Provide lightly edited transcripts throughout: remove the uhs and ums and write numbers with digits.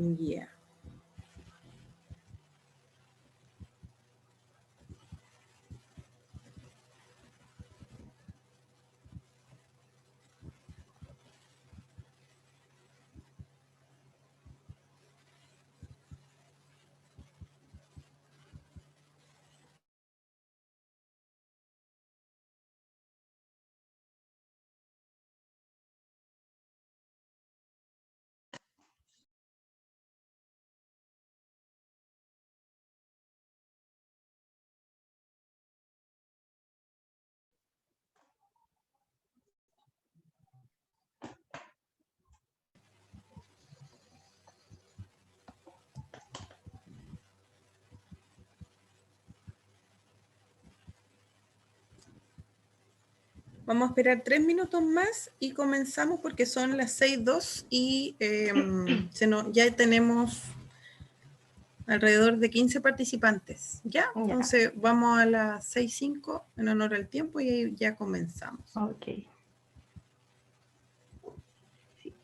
Ya. Vamos a esperar 3 minutos más y comenzamos porque son las 6:02 y ya tenemos alrededor de 15 participantes. ¿Ya? Entonces vamos a las 6:05 en honor al tiempo y ahí ya comenzamos. Ok. Sí.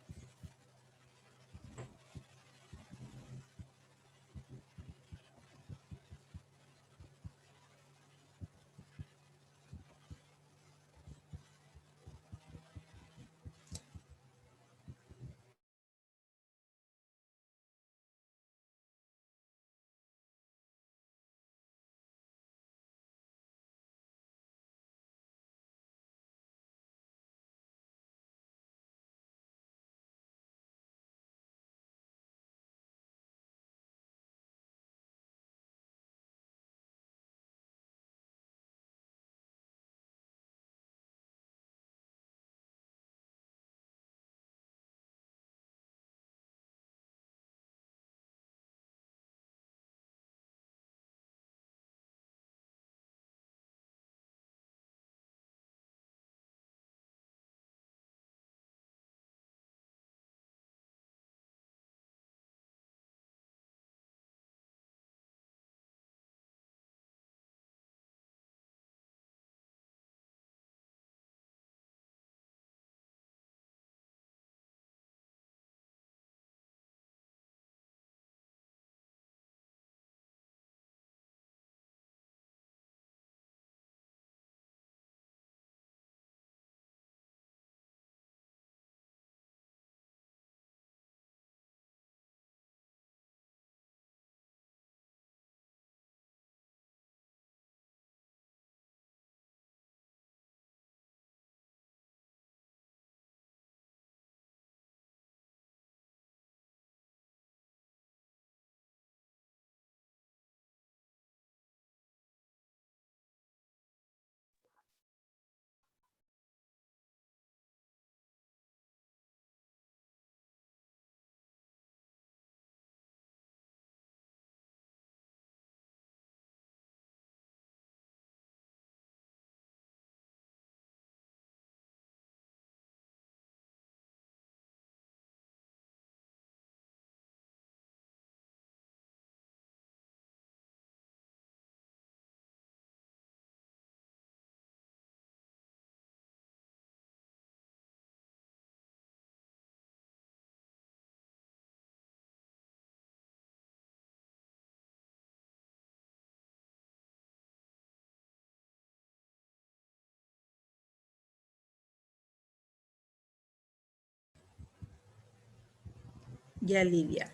Ya, Lidia.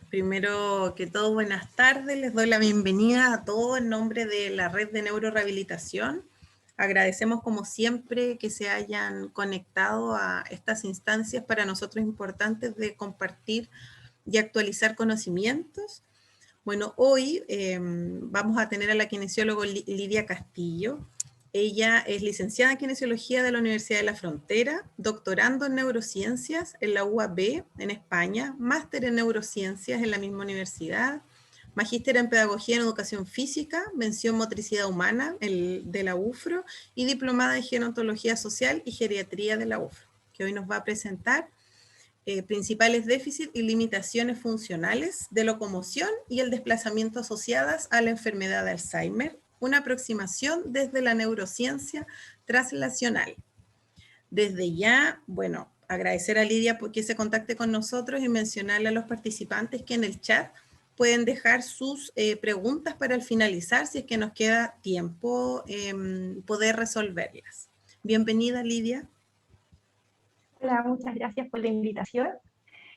Primero que todo, buenas tardes. Les doy la bienvenida a todos en nombre de la Red de Neurorehabilitación. Agradecemos como siempre que se hayan conectado a estas instancias para nosotros importantes de compartir y actualizar conocimientos. Bueno, hoy vamos a tener a la kinesióloga Lidia Castillo. Ella es licenciada en Kinesiología de la Universidad de la Frontera, doctorando en Neurociencias en la UAB en España, máster en Neurociencias en la misma universidad, magíster en Pedagogía en Educación Física, mención Motricidad Humana de la UFRO y diplomada en Gerontología Social y Geriatría de la UFRO, que hoy nos va a presentar principales déficits y limitaciones funcionales de locomoción y el desplazamiento asociadas a la enfermedad de Alzheimer, una aproximación desde la neurociencia translacional. Desde ya, bueno, agradecer a Lidia porque se contacte con nosotros y mencionarle a los participantes que en el chat pueden dejar sus preguntas para al finalizar, si es que nos queda tiempo, poder resolverlas. Bienvenida, Lidia. Hola, muchas gracias por la invitación.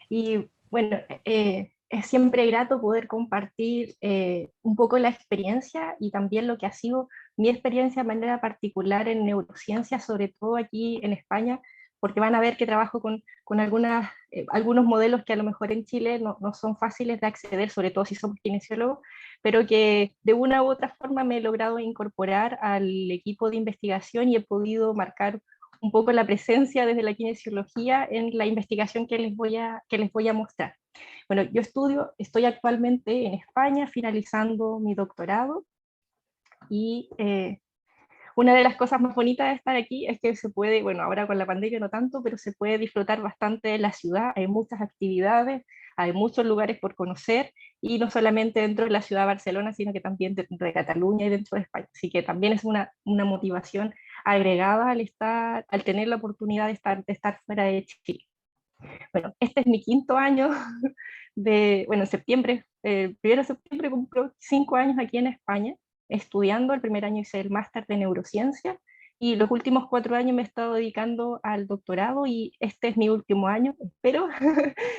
Y bueno, es siempre grato poder compartir un poco la experiencia y también lo que ha sido mi experiencia de manera particular en neurociencia, sobre todo aquí en España, porque van a ver que trabajo con algunos modelos que a lo mejor en Chile no son fáciles de acceder, sobre todo si somos kinesiólogos, pero que de una u otra forma me he logrado incorporar al equipo de investigación y he podido marcar un poco la presencia desde la kinesiología en la investigación que les voy a mostrar. Bueno, estoy actualmente en España finalizando mi doctorado y una de las cosas más bonitas de estar aquí es que se puede, bueno, ahora con la pandemia no tanto, pero se puede disfrutar bastante de la ciudad, hay muchas actividades, hay muchos lugares por conocer, y no solamente dentro de la ciudad de Barcelona, sino que también dentro de Cataluña y dentro de España. Así que también es una motivación agregada al tener la oportunidad de estar fuera de Chile. Bueno, este es mi quinto año bueno, en septiembre, el 1 de septiembre cumplo 5 años aquí en España, estudiando. El primer año hice el máster de neurociencia y los últimos 4 años me he estado dedicando al doctorado y este es mi último año, espero,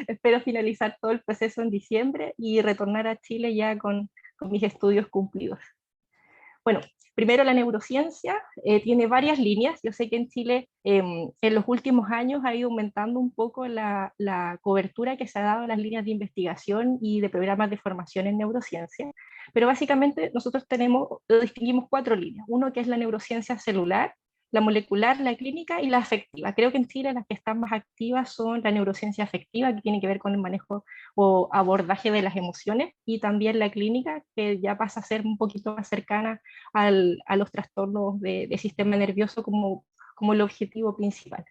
espero finalizar todo el proceso en diciembre y retornar a Chile ya con mis estudios cumplidos. Bueno, primero la neurociencia tiene varias líneas. Yo sé que en Chile en los últimos años ha ido aumentando un poco la cobertura que se ha dado a las líneas de investigación y de programas de formación en neurociencia, pero básicamente nosotros lo distinguimos 4 líneas. Uno que es la neurociencia celular, la molecular, la clínica y la afectiva. Creo que en Chile las que están más activas son la neurociencia afectiva, que tiene que ver con el manejo o abordaje de las emociones, y también la clínica, que ya pasa a ser un poquito más cercana a los trastornos de sistema nervioso como el objetivo principal.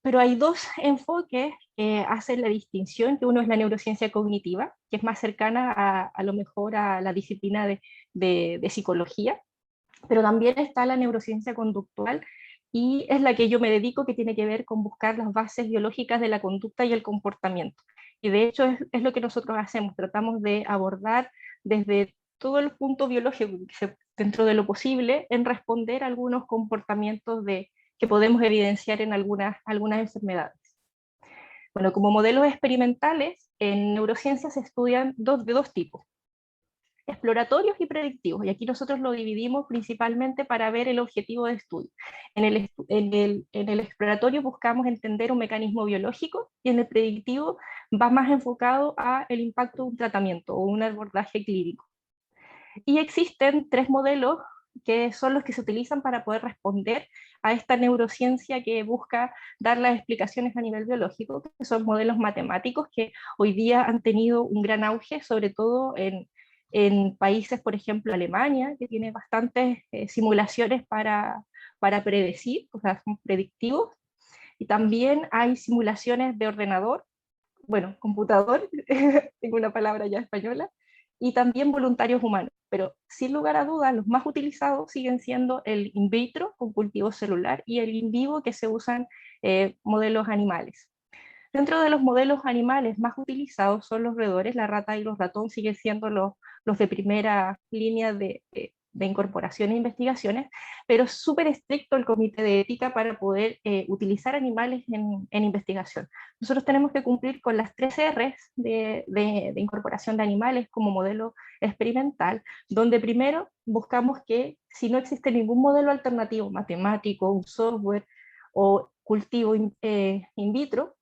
Pero hay dos enfoques que hacen la distinción, que uno es la neurociencia cognitiva, que es más cercana a lo mejor a la disciplina de psicología, pero también está la neurociencia conductual, y es la que yo me dedico, que tiene que ver con buscar las bases biológicas de la conducta y el comportamiento. Y de hecho es lo que nosotros hacemos, tratamos de abordar desde todo el punto biológico, dentro de lo posible, en responder a algunos comportamientos que podemos evidenciar en algunas enfermedades. Bueno, como modelos experimentales, en neurociencia se estudian de dos tipos: exploratorios y predictivos, y aquí nosotros lo dividimos principalmente para ver el objetivo de estudio. En el exploratorio buscamos entender un mecanismo biológico, y en el predictivo va más enfocado a el impacto de un tratamiento o un abordaje clínico. Y existen 3 modelos que son los que se utilizan para poder responder a esta neurociencia que busca dar las explicaciones a nivel biológico, que son modelos matemáticos que hoy día han tenido un gran auge, sobre todo en países, por ejemplo, Alemania, que tiene bastantes simulaciones para predecir, o sea, son predictivos, y también hay simulaciones de ordenador, bueno, computador, tengo una palabra ya española, y también voluntarios humanos. Pero sin lugar a dudas, los más utilizados siguen siendo el in vitro con cultivo celular y el in vivo, que se usan modelos animales. Dentro de los modelos animales más utilizados son los roedores, la rata y los ratones siguen siendo los de primera línea de incorporación e investigaciones, pero es súper estricto el comité de ética para poder utilizar animales en investigación. Nosotros tenemos que cumplir con las 3 R's de incorporación de animales como modelo experimental, donde primero buscamos que, si no existe ningún modelo alternativo matemático, un software o cultivo in vitro,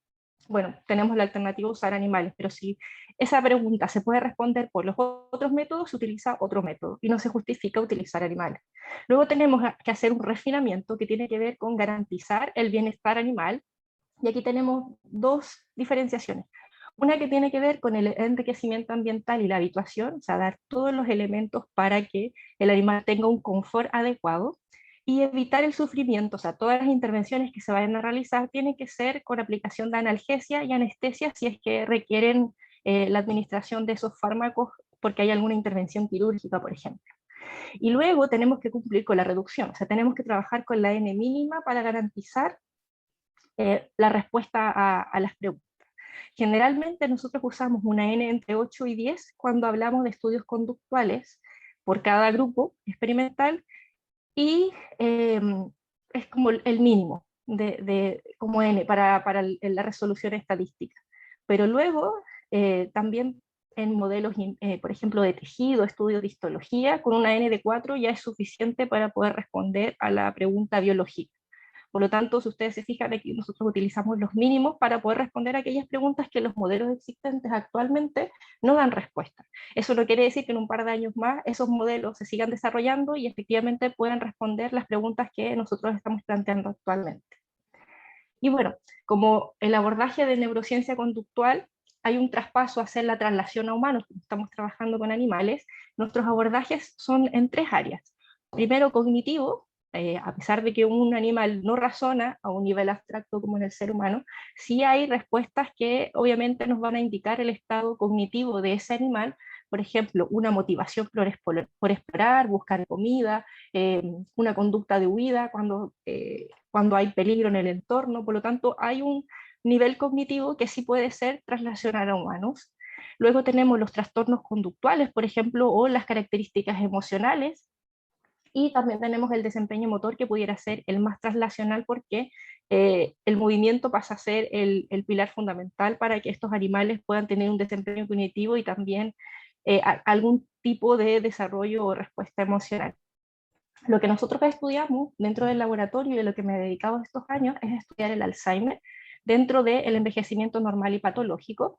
bueno, tenemos la alternativa de usar animales, pero si esa pregunta se puede responder por los otros métodos, se utiliza otro método y no se justifica utilizar animales. Luego tenemos que hacer un refinamiento que tiene que ver con garantizar el bienestar animal, y aquí tenemos 2 diferenciaciones. Una que tiene que ver con el enriquecimiento ambiental y la habituación, o sea, dar todos los elementos para que el animal tenga un confort adecuado, y evitar el sufrimiento, o sea, todas las intervenciones que se vayan a realizar tienen que ser con aplicación de analgesia y anestesia si es que requieren la administración de esos fármacos porque hay alguna intervención quirúrgica, por ejemplo. Y luego tenemos que cumplir con la reducción, o sea, tenemos que trabajar con la N mínima para garantizar la respuesta a las preguntas. Generalmente nosotros usamos una N entre 8 y 10 cuando hablamos de estudios conductuales por cada grupo experimental, y es como el mínimo como N para la resolución estadística. Pero luego también en modelos, por ejemplo, de tejido, estudio de histología, con una N de 4 ya es suficiente para poder responder a la pregunta biológica. Por lo tanto, si ustedes se fijan, aquí nosotros utilizamos los mínimos para poder responder a aquellas preguntas que los modelos existentes actualmente no dan respuesta. Eso no quiere decir que en un par de años más esos modelos se sigan desarrollando y efectivamente puedan responder las preguntas que nosotros estamos planteando actualmente. Y bueno, como el abordaje de neurociencia conductual, hay un traspaso a hacer la traslación a humanos, estamos trabajando con animales, nuestros abordajes son en 3 áreas. Primero, cognitivo, a pesar de que un animal no razona a un nivel abstracto como en el ser humano, sí hay respuestas que obviamente nos van a indicar el estado cognitivo de ese animal, por ejemplo, una motivación por explorar, buscar comida, una conducta de huida cuando hay peligro en el entorno. Por lo tanto, hay un nivel cognitivo que sí puede ser traslacional a humanos. Luego tenemos los trastornos conductuales, por ejemplo, o las características emocionales, y también tenemos el desempeño motor, que pudiera ser el más traslacional porque el movimiento pasa a ser el pilar fundamental para que estos animales puedan tener un desempeño cognitivo y también algún tipo de desarrollo o respuesta emocional. Lo que nosotros estudiamos dentro del laboratorio y de lo que me he dedicado estos años es estudiar el Alzheimer dentro del envejecimiento normal y patológico,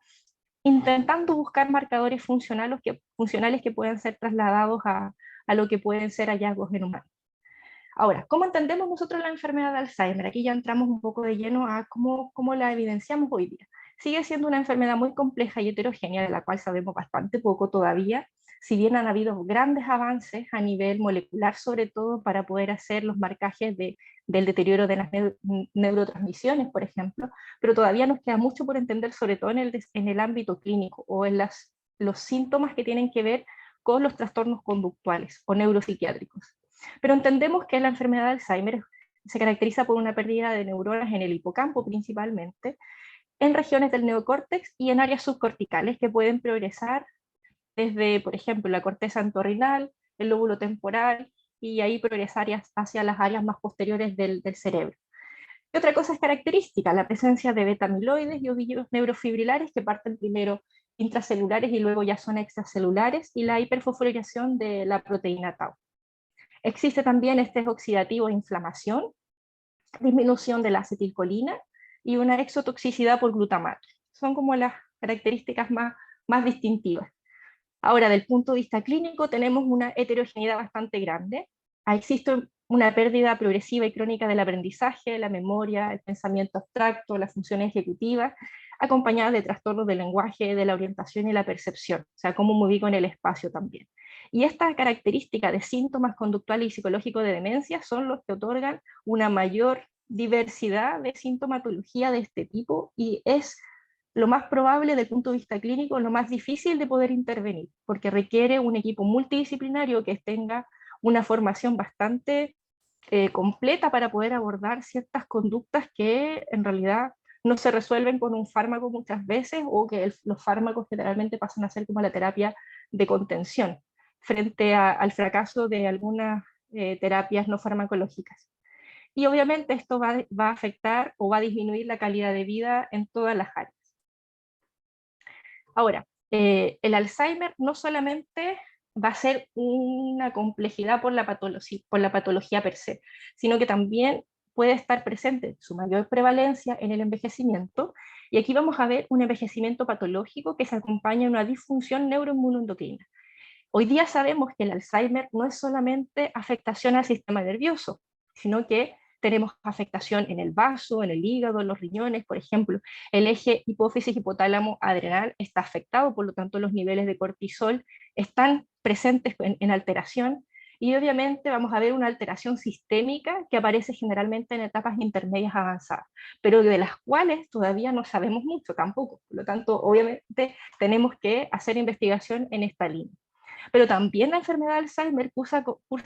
intentando buscar marcadores funcionales que puedan ser trasladados a lo que pueden ser hallazgos en humanos. Ahora, ¿cómo entendemos nosotros la enfermedad de Alzheimer? Aquí ya entramos un poco de lleno a cómo la evidenciamos hoy día. Sigue siendo una enfermedad muy compleja y heterogénea, de la cual sabemos bastante poco todavía, si bien han habido grandes avances a nivel molecular, sobre todo para poder hacer los marcajes del deterioro de las neurotransmisiones, por ejemplo, pero todavía nos queda mucho por entender, sobre todo en el ámbito clínico o en los síntomas que tienen que ver con los trastornos conductuales o neuropsiquiátricos. Pero entendemos que la enfermedad de Alzheimer se caracteriza por una pérdida de neuronas en el hipocampo principalmente, en regiones del neocórtex y en áreas subcorticales que pueden progresar desde, por ejemplo, la corteza entorrinal, el lóbulo temporal, y ahí progresar hacia las áreas más posteriores del cerebro. Y otra cosa es característica, la presencia de beta-amiloides y ovillos neurofibrilares que parten primero intracelulares y luego ya son extracelulares, y la hiperfosforilación de la proteína tau. Existe también estrés oxidativo e inflamación, disminución de la acetilcolina y una exotoxicidad por glutamato. Son como las características más distintivas. Ahora, del punto de vista clínico, tenemos una heterogeneidad bastante grande. Existe una pérdida progresiva y crónica del aprendizaje, la memoria, el pensamiento abstracto, la función ejecutiva, acompañadas de trastornos del lenguaje, de la orientación y la percepción, o sea, cómo me ubico en el espacio también. Y esta característica de síntomas conductuales y psicológicos de demencia son los que otorgan una mayor diversidad de sintomatología de este tipo, y es lo más probable desde el punto de vista clínico, lo más difícil de poder intervenir, porque requiere un equipo multidisciplinario que tenga una formación bastante completa para poder abordar ciertas conductas que en realidad no se resuelven con un fármaco muchas veces, o que los fármacos generalmente pasan a ser como la terapia de contención frente al fracaso de algunas terapias no farmacológicas. Y obviamente esto va a afectar o va a disminuir la calidad de vida en todas las áreas. Ahora, el Alzheimer no solamente va a ser una complejidad por la patología per se, sino que también puede estar presente su mayor prevalencia en el envejecimiento, y aquí vamos a ver un envejecimiento patológico que se acompaña de una disfunción neuroinmunoendocrina. Hoy día sabemos que el Alzheimer no es solamente afectación al sistema nervioso, sino que tenemos afectación en el vaso, en el hígado, en los riñones, por ejemplo. El eje hipófisis-hipotálamo-adrenal está afectado, por lo tanto los niveles de cortisol están presentes en alteración, y obviamente vamos a ver una alteración sistémica que aparece generalmente en etapas intermedias avanzadas, pero de las cuales todavía no sabemos mucho tampoco. Por lo tanto, obviamente tenemos que hacer investigación en esta línea. Pero también la enfermedad de Alzheimer cursa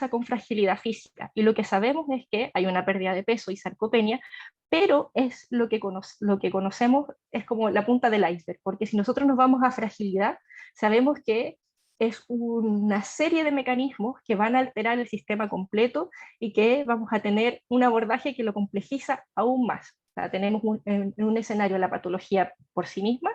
con fragilidad física, y lo que sabemos es que hay una pérdida de peso y sarcopenia, pero es lo que conocemos es como la punta del iceberg, porque si nosotros nos vamos a fragilidad, sabemos que es una serie de mecanismos que van a alterar el sistema completo y que vamos a tener un abordaje que lo complejiza aún más. O sea, tenemos en un escenario la patología por sí misma,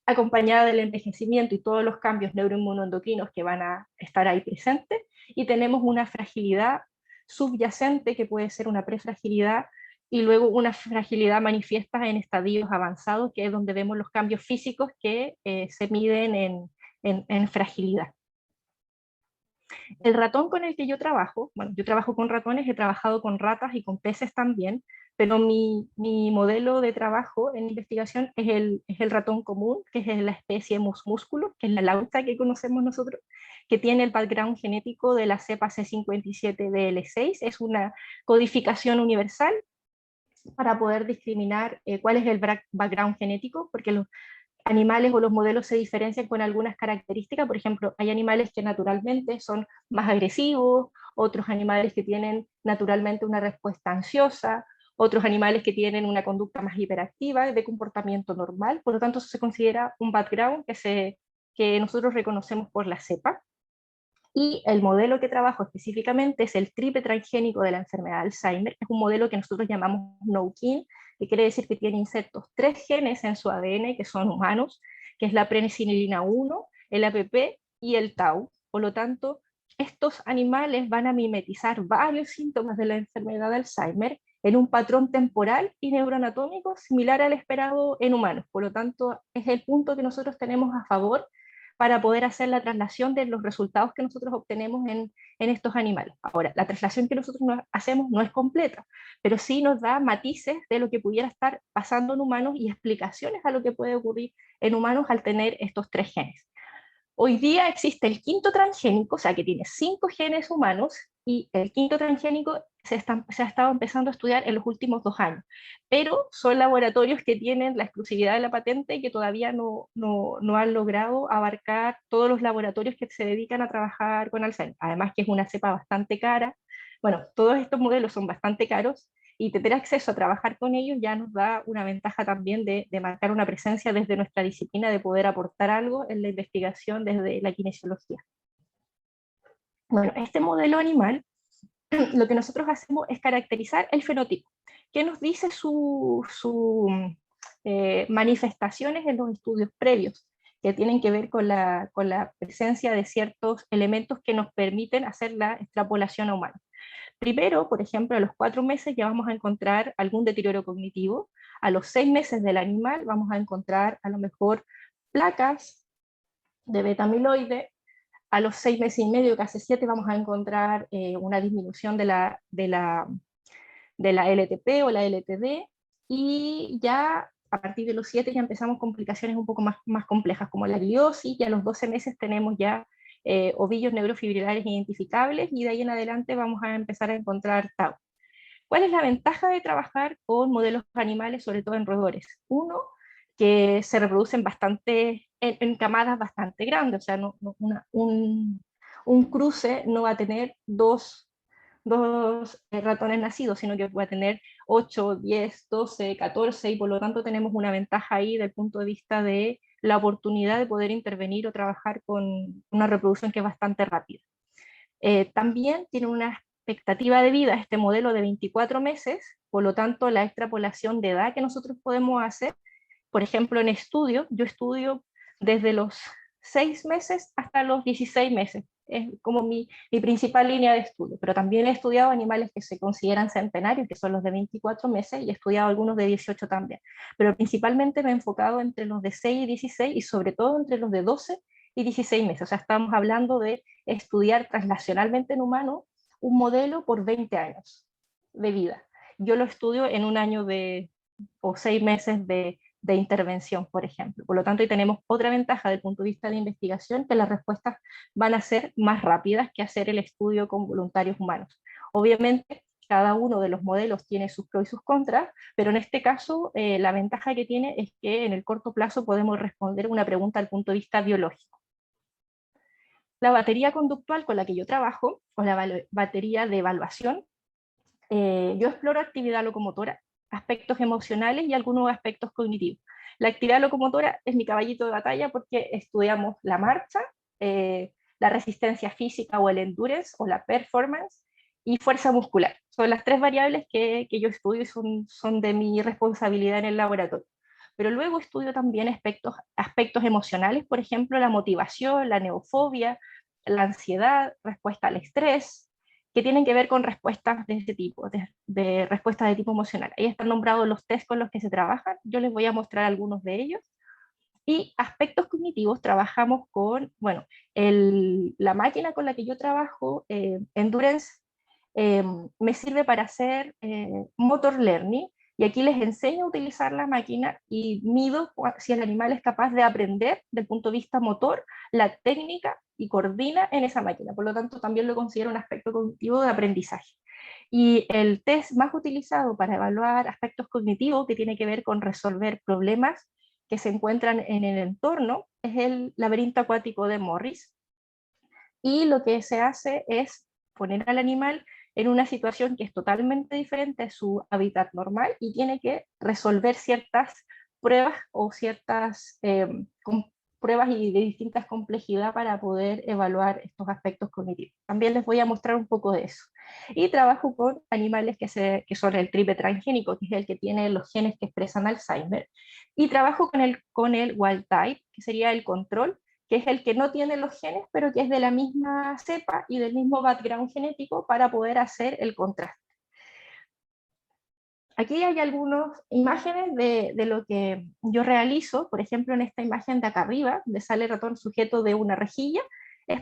acompañada del envejecimiento y todos los cambios neuroinmunoendocrinos que van a estar ahí presentes, y tenemos una fragilidad subyacente que puede ser una prefragilidad y luego una fragilidad manifiesta en estadios avanzados, que es donde vemos los cambios físicos que se miden en fragilidad. El ratón con el que yo trabajo, bueno, yo trabajo con ratones, he trabajado con ratas y con peces también, pero mi modelo de trabajo en investigación es el ratón común, que es la especie Mus musculus, que es la lauta que conocemos nosotros, que tiene el background genético de la cepa C57BL6, es una codificación universal para poder discriminar cuál es el background genético, porque los animales o los modelos se diferencian con algunas características. Por ejemplo, hay animales que naturalmente son más agresivos, otros animales que tienen naturalmente una respuesta ansiosa, otros animales que tienen una conducta más hiperactiva, de comportamiento normal. Por lo tanto, eso se considera un background que nosotros reconocemos por la cepa. Y el modelo que trabajo específicamente es el triple transgénico de la enfermedad de Alzheimer. Es un modelo que nosotros llamamos no-kin, que quiere decir que tiene insertos 3 genes en su ADN que son humanos, que es la prenecinilina 1, el APP y el tau. Por lo tanto, estos animales van a mimetizar varios síntomas de la enfermedad de Alzheimer en un patrón temporal y neuroanatómico similar al esperado en humanos. Por lo tanto, es el punto que nosotros tenemos a favor para poder hacer la traslación de los resultados que nosotros obtenemos en estos animales. Ahora, la traslación que nosotros hacemos no es completa, pero sí nos da matices de lo que pudiera estar pasando en humanos y explicaciones a lo que puede ocurrir en humanos al tener estos 3 genes. Hoy día existe el quinto transgénico, o sea que tiene 5 genes humanos, y el quinto transgénico se ha estado empezando a estudiar en los últimos 2 años, pero son laboratorios que tienen la exclusividad de la patente y que todavía no han logrado abarcar todos los laboratorios que se dedican a trabajar con Alzheimer. Además que es una cepa bastante cara. Bueno, todos estos modelos son bastante caros, y tener acceso a trabajar con ellos ya nos da una ventaja también de marcar una presencia desde nuestra disciplina, de poder aportar algo en la investigación desde la kinesiología. Bueno, este modelo animal, lo que nosotros hacemos es caracterizar el fenotipo. ¿Qué nos dice sus manifestaciones en los estudios previos? Que tienen que ver con la presencia de ciertos elementos que nos permiten hacer la extrapolación a humanos. Primero, por ejemplo, a los 4 meses ya vamos a encontrar algún deterioro cognitivo. A los 6 meses del animal vamos a encontrar a lo mejor placas de beta amiloide. A los 6 meses y medio, casi 7, vamos a encontrar una disminución de la LTP o la LTD, y ya a partir de los 7 ya empezamos complicaciones un poco más complejas, como la gliosis, y a los 12 meses tenemos ya ovillos neurofibrilares identificables, y de ahí en adelante vamos a empezar a encontrar tau. ¿Cuál es la ventaja de trabajar con modelos animales, sobre todo en roedores? Uno, que se reproducen bastante, en camadas bastante grandes, o sea, un cruce no va a tener dos ratones nacidos, sino que va a tener 8, 10, 12, 14, y por lo tanto tenemos una ventaja ahí desde el punto de vista de la oportunidad de poder intervenir o trabajar con una reproducción que es bastante rápida. También tiene una expectativa de vida este modelo de 24 meses, por lo tanto la extrapolación de edad que nosotros podemos hacer, por ejemplo en estudio, yo estudio desde los 6 meses hasta los 16 meses, es como mi principal línea de estudio, pero también he estudiado animales que se consideran centenarios, que son los de 24 meses, y he estudiado algunos de 18 también, pero principalmente me he enfocado entre los de 6 y 16, y sobre todo entre los de 12 y 16 meses, o sea, estamos hablando de estudiar translacionalmente en humano un modelo por 20 años de vida. Yo lo estudio en un año o 6 meses de intervención, por ejemplo. Por lo tanto, ahí tenemos otra ventaja desde el punto de vista de investigación, que las respuestas van a ser más rápidas que hacer el estudio con voluntarios humanos. Obviamente, cada uno de los modelos tiene sus pros y sus contras, pero en este caso la ventaja que tiene es que en el corto plazo podemos responder una pregunta desde el punto de vista biológico. la batería conductual con la que yo trabajo, o la batería de evaluación, yo exploro actividad locomotora, aspectos emocionales y algunos aspectos cognitivos. La actividad locomotora es mi caballito de batalla porque estudiamos la marcha, la resistencia física o el endurance o la performance y fuerza muscular. Son las tres variables que yo estudio y son de mi responsabilidad en el laboratorio. Pero luego estudio también aspectos emocionales, por ejemplo, la motivación, la neofobia, la ansiedad, respuesta al estrés, que tienen que ver con respuestas de ese tipo, de respuestas de tipo emocional. Ahí están nombrados los test con los que se trabajan, yo les voy a mostrar algunos de ellos. Y aspectos cognitivos, trabajamos con, bueno, la máquina con la que yo trabajo, Endurance, eh, me sirve para hacer motor learning, y aquí les enseño a utilizar la máquina y mido si el animal es capaz de aprender desde el punto de vista motor, la técnica y coordina en esa máquina. Por lo tanto, también lo considero un aspecto cognitivo de aprendizaje. Y el test más utilizado para evaluar aspectos cognitivos que tiene que ver con resolver problemas que se encuentran en el entorno es el laberinto acuático de Morris. Y lo que se hace es poner al animal en una situación que es totalmente diferente a su hábitat normal y tiene que resolver ciertas pruebas o ciertas pruebas y de distintas complejidad para poder evaluar estos aspectos cognitivos. También les voy a mostrar un poco de eso. Y trabajo con animales que son el triple transgénico, que es el que tiene los genes que expresan Alzheimer, y trabajo con el wild type, que sería el control, que es el que no tiene los genes, pero que es de la misma cepa y del mismo background genético para poder hacer el contraste. Aquí hay algunas imágenes de lo que yo realizo, por ejemplo, en esta imagen de acá arriba, donde sale el ratón sujeto de una rejilla,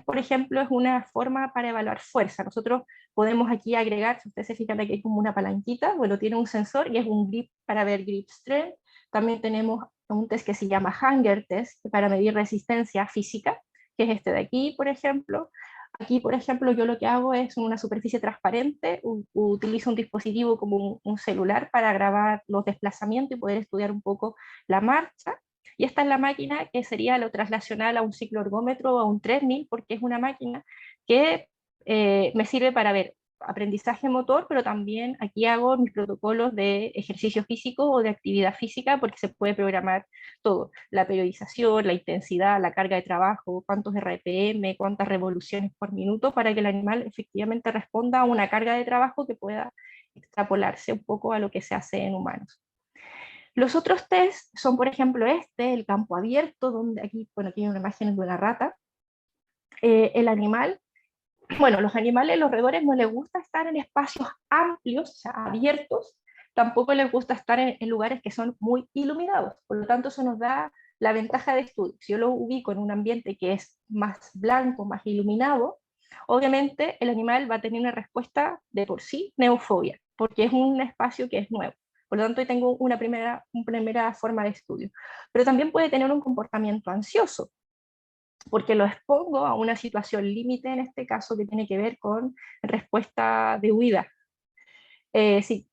por ejemplo, es una forma para evaluar fuerza. Nosotros podemos aquí agregar, si ustedes se fijan aquí hay como una palanquita, bueno, tiene un sensor y es un grip para ver grip strength. También tenemos un test que se llama Hanger Test para medir resistencia física, que es este de aquí, por ejemplo. Aquí, por ejemplo, yo lo que hago es una superficie transparente, utilizo un dispositivo como un celular para grabar los desplazamientos y poder estudiar un poco la marcha. Y esta es la máquina que sería lo traslacional a un ciclo ergómetro o a un treadmill, porque es una máquina que me sirve para ver aprendizaje motor, pero también aquí hago mis protocolos de ejercicio físico o de actividad física, porque se puede programar todo, la periodización, la intensidad, la carga de trabajo, cuántos RPM, cuántas revoluciones por minuto, para que el animal efectivamente responda a una carga de trabajo que pueda extrapolarse un poco a lo que se hace en humanos. Los otros test son, por ejemplo, el campo abierto, donde aquí, bueno, aquí hay una imagen de una rata. El animal, bueno, los animales, los roedores no les gusta estar en espacios amplios, o sea, abiertos, tampoco les gusta estar en lugares que son muy iluminados, por lo tanto eso nos da la ventaja de estudio. Si yo lo ubico en un ambiente que es más blanco, más iluminado, obviamente el animal va a tener una respuesta de por sí neofobia, porque es un espacio que es nuevo. Por lo tanto, ahí tengo una primera forma de estudio. Pero también puede tener un comportamiento ansioso, porque lo expongo a una situación límite, en este caso, que tiene que ver con respuesta de huida.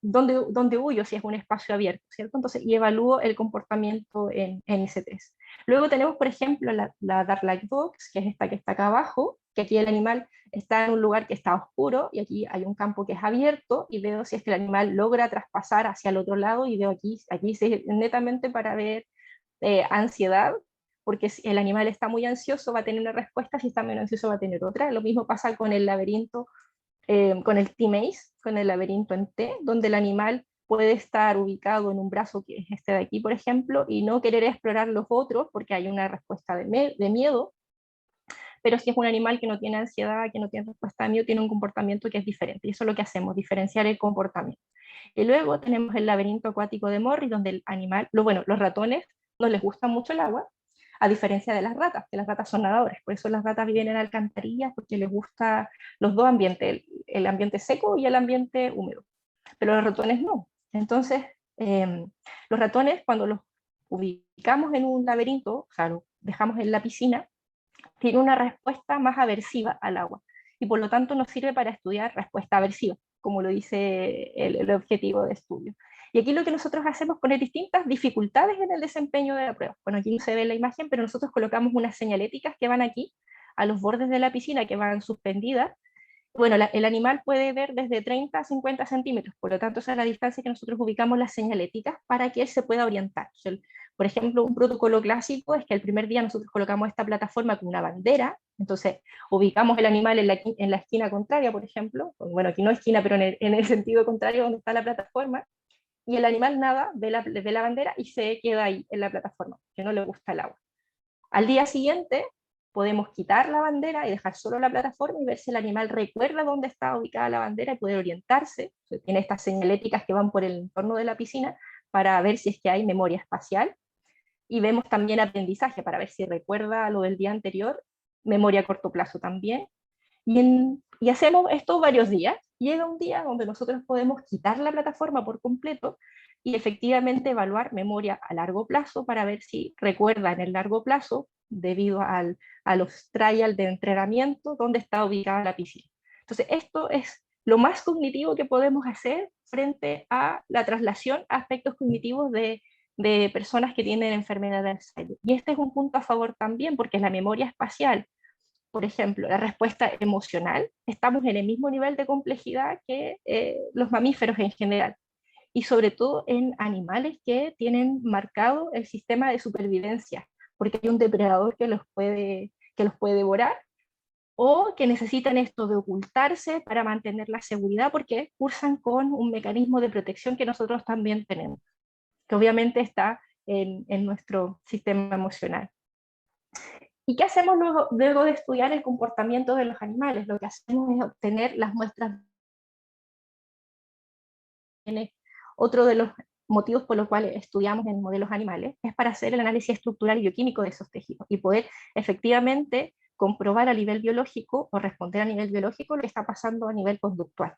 ¿Dónde huyo si es un espacio abierto? ¿Cierto? Entonces, y evalúo el comportamiento en ese test. Luego tenemos, por ejemplo, la Dark Light Box, que es esta que está acá abajo, que aquí el animal está en un lugar que está oscuro, y aquí hay un campo que es abierto, y veo si es que el animal logra traspasar hacia el otro lado, y veo aquí netamente para ver ansiedad, porque si el animal está muy ansioso va a tener una respuesta, si está menos ansioso va a tener otra. Lo mismo pasa con el laberinto, con el T-Maze, con el laberinto en T, donde el animal puede estar ubicado en un brazo que es este de aquí, por ejemplo, y no querer explorar los otros porque hay una respuesta de miedo, pero si es un animal que no tiene ansiedad, que no tiene respuesta de miedo, tiene un comportamiento que es diferente, y eso es lo que hacemos, diferenciar el comportamiento. Y luego tenemos el laberinto acuático de Morris, donde el animal, bueno, los ratones no les gusta mucho el agua, a diferencia de las ratas, que las ratas son nadadoras, por eso las ratas viven en alcantarillas, porque les gusta los dos ambientes, el ambiente seco y el ambiente húmedo, pero los ratones no. Entonces, los ratones, cuando los ubicamos en un laberinto, o sea, los dejamos en la piscina, tienen una respuesta más aversiva al agua, y por lo tanto nos sirve para estudiar respuesta aversiva, como lo dice el objetivo de estudio. Y aquí lo que nosotros hacemos es poner distintas dificultades en el desempeño de la prueba. Bueno, aquí no se ve la imagen, pero nosotros colocamos unas señaléticas que van aquí a los bordes de la piscina que van suspendidas. Bueno, el animal puede ver desde 30 a 50 centímetros, por lo tanto esa es la distancia que nosotros ubicamos las señaléticas para que él se pueda orientar. O sea, por ejemplo, un protocolo clásico es que el primer día nosotros colocamos esta plataforma con una bandera, entonces ubicamos el animal en la esquina contraria, por ejemplo, bueno, aquí no esquina, pero en el sentido contrario donde está la plataforma, y el animal nada, ve la bandera y se queda ahí en la plataforma, que no le gusta el agua. Al día siguiente podemos quitar la bandera y dejar solo la plataforma y ver si el animal recuerda dónde está ubicada la bandera y poder orientarse. O sea, tiene estas señaléticas que van por el entorno de la piscina para ver si es que hay memoria espacial. Y vemos también aprendizaje para ver si recuerda lo del día anterior, memoria a corto plazo también. Y hacemos esto varios días. Llega un día donde nosotros podemos quitar la plataforma por completo y efectivamente evaluar memoria a largo plazo para ver si recuerda en el largo plazo, debido a los trials de entrenamiento, dónde está ubicada la piscina. Entonces, esto es lo más cognitivo que podemos hacer frente a la traslación a aspectos cognitivos de personas que tienen enfermedad de Alzheimer. Y este es un punto a favor también, porque la memoria espacial, por ejemplo, la respuesta emocional, estamos en el mismo nivel de complejidad que los mamíferos en general, y sobre todo en animales que tienen marcado el sistema de supervivencia, porque hay un depredador que los puede devorar, o que necesitan esto de ocultarse para mantener la seguridad, porque cursan con un mecanismo de protección que nosotros también tenemos, que obviamente está en nuestro sistema emocional. ¿Y qué hacemos luego de estudiar el comportamiento de los animales? Lo que hacemos es obtener las muestras. Otro de los motivos por los cuales estudiamos en modelos animales es para hacer el análisis estructural y bioquímico de esos tejidos y poder efectivamente comprobar a nivel biológico o responder a nivel biológico lo que está pasando a nivel conductual.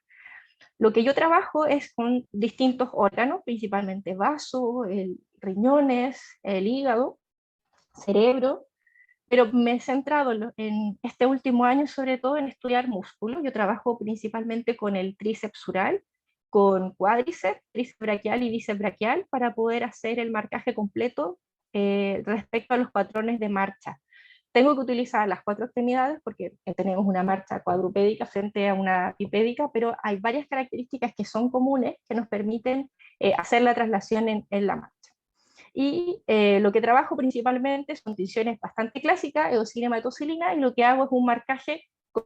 Lo que yo trabajo es con distintos órganos, principalmente vasos, riñones, el hígado, cerebro, pero me he centrado en este último año sobre todo en estudiar músculos. Yo trabajo principalmente con el tríceps sural, con cuádriceps, tríceps braquial y bíceps braquial para poder hacer el marcaje completo respecto a los patrones de marcha. Tengo que utilizar las 4 extremidades porque tenemos una marcha cuadrupédica frente a una bipédica, pero hay varias características que son comunes que nos permiten hacer la traslación en la marcha. Y lo que trabajo principalmente son tensiones bastante clásicas, eosilina, metocilina, y lo que hago es un marcaje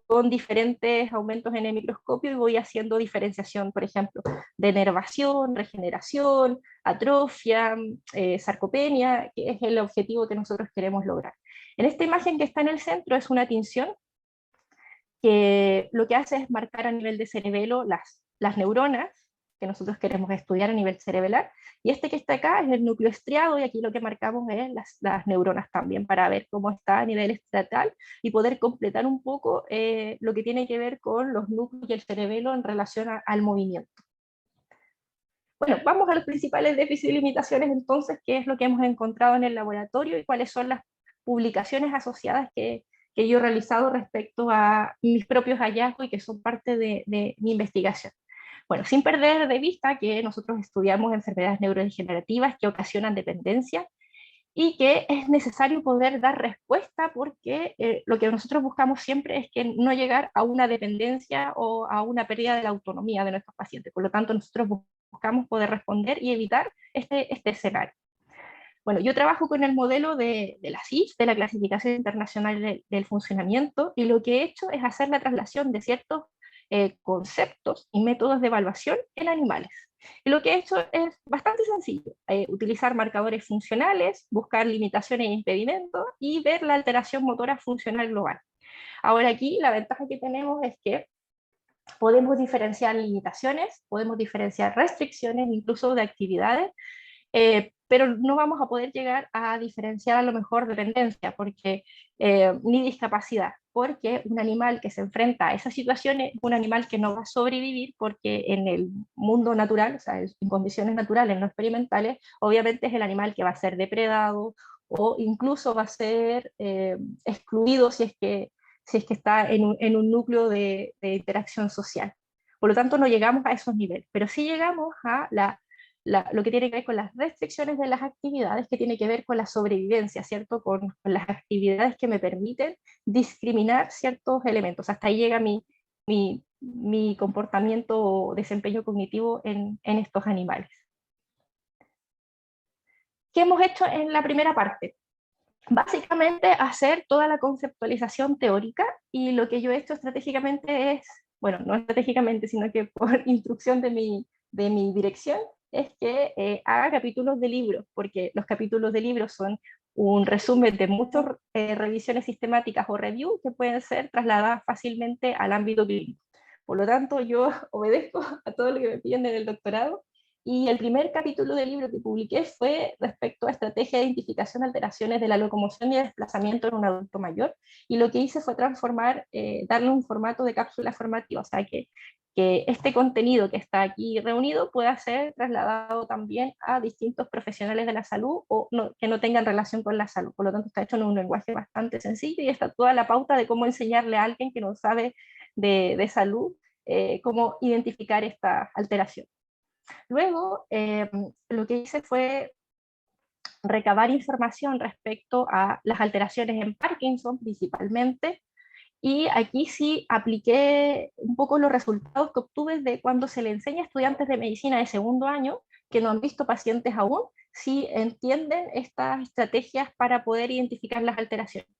con diferentes aumentos en el microscopio y voy haciendo diferenciación, por ejemplo, de nervación, regeneración, atrofia, sarcopenia, que es el objetivo que nosotros queremos lograr. En esta imagen que está en el centro es una tinción que lo que hace es marcar a nivel de cerebelo las neuronas que nosotros queremos estudiar a nivel cerebelar, y este que está acá es el núcleo estriado, y aquí lo que marcamos es las neuronas también, para ver cómo está a nivel estriatal, y poder completar un poco lo que tiene que ver con los núcleos y el cerebelo en relación al movimiento. Bueno, vamos a los principales déficits y limitaciones entonces, qué es lo que hemos encontrado en el laboratorio y cuáles son las publicaciones asociadas que yo he realizado respecto a mis propios hallazgos y que son parte de mi investigación. Bueno, sin perder de vista que nosotros estudiamos enfermedades neurodegenerativas que ocasionan dependencia y que es necesario poder dar respuesta porque lo que nosotros buscamos siempre es que no llegar a una dependencia o a una pérdida de la autonomía de nuestros pacientes. Por lo tanto, nosotros buscamos poder responder y evitar este escenario. Bueno, yo trabajo con el modelo de la CIF, de la Clasificación Internacional del Funcionamiento, y lo que he hecho es hacer la traslación de ciertos conceptos y métodos de evaluación en animales. Y lo que he hecho es bastante sencillo, utilizar marcadores funcionales, buscar limitaciones e impedimentos y ver la alteración motora funcional global. Ahora aquí la ventaja que tenemos es que podemos diferenciar limitaciones, podemos diferenciar restricciones, incluso de actividades, pero no vamos a poder llegar a diferenciar a lo mejor dependencia ni discapacidad, porque un animal que se enfrenta a esas situaciones es un animal que no va a sobrevivir porque en el mundo natural, o sea, en condiciones naturales no experimentales, obviamente es el animal que va a ser depredado o incluso va a ser excluido si es que está en un núcleo de interacción social. Por lo tanto, no llegamos a esos niveles, pero sí llegamos a la lo que tiene que ver con las restricciones de las actividades, que tiene que ver con la sobrevivencia, ¿cierto? Con las actividades que me permiten discriminar ciertos elementos. Hasta ahí llega mi comportamiento o desempeño cognitivo en estos animales. ¿Qué hemos hecho en la primera parte? Básicamente hacer toda la conceptualización teórica, y lo que yo he hecho estratégicamente es, bueno, no estratégicamente, sino que por instrucción de mi dirección, es que haga capítulos de libros, porque los capítulos de libros son un resumen de muchas revisiones sistemáticas o reviews que pueden ser trasladadas fácilmente al ámbito clínico. Por lo tanto, yo obedezco a todo lo que me piden en el doctorado, y el primer capítulo del libro que publiqué fue respecto a estrategia de identificación de alteraciones de la locomoción y desplazamiento en un adulto mayor, y lo que hice fue transformar, darle un formato de cápsula formativa, o sea que este contenido que está aquí reunido pueda ser trasladado también a distintos profesionales de la salud o que no tengan relación con la salud. Por lo tanto, está hecho en un lenguaje bastante sencillo, y está toda la pauta de cómo enseñarle a alguien que no sabe de salud cómo identificar esta alteración. Luego, lo que hice fue recabar información respecto a las alteraciones en Parkinson principalmente, y aquí sí apliqué un poco los resultados que obtuve de cuando se le enseña a estudiantes de medicina de segundo año que no han visto pacientes aún, si entienden estas estrategias para poder identificar las alteraciones.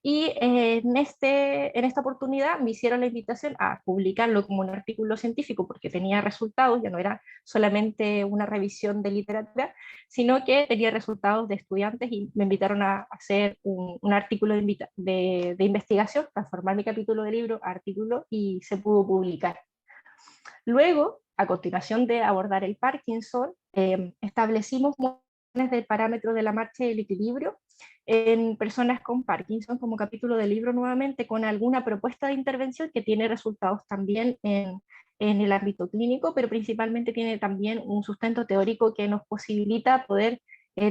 Y en esta oportunidad me hicieron la invitación a publicarlo como un artículo científico, porque tenía resultados, ya no era solamente una revisión de literatura, sino que tenía resultados de estudiantes, y me invitaron a hacer un artículo de investigación, transformar mi capítulo de libro a artículo, y se pudo publicar. Luego, a continuación de abordar el Parkinson, establecimos del parámetro de la marcha y el equilibrio en personas con Parkinson como capítulo del libro, nuevamente con alguna propuesta de intervención que tiene resultados también en el ámbito clínico, pero principalmente tiene también un sustento teórico que nos posibilita poder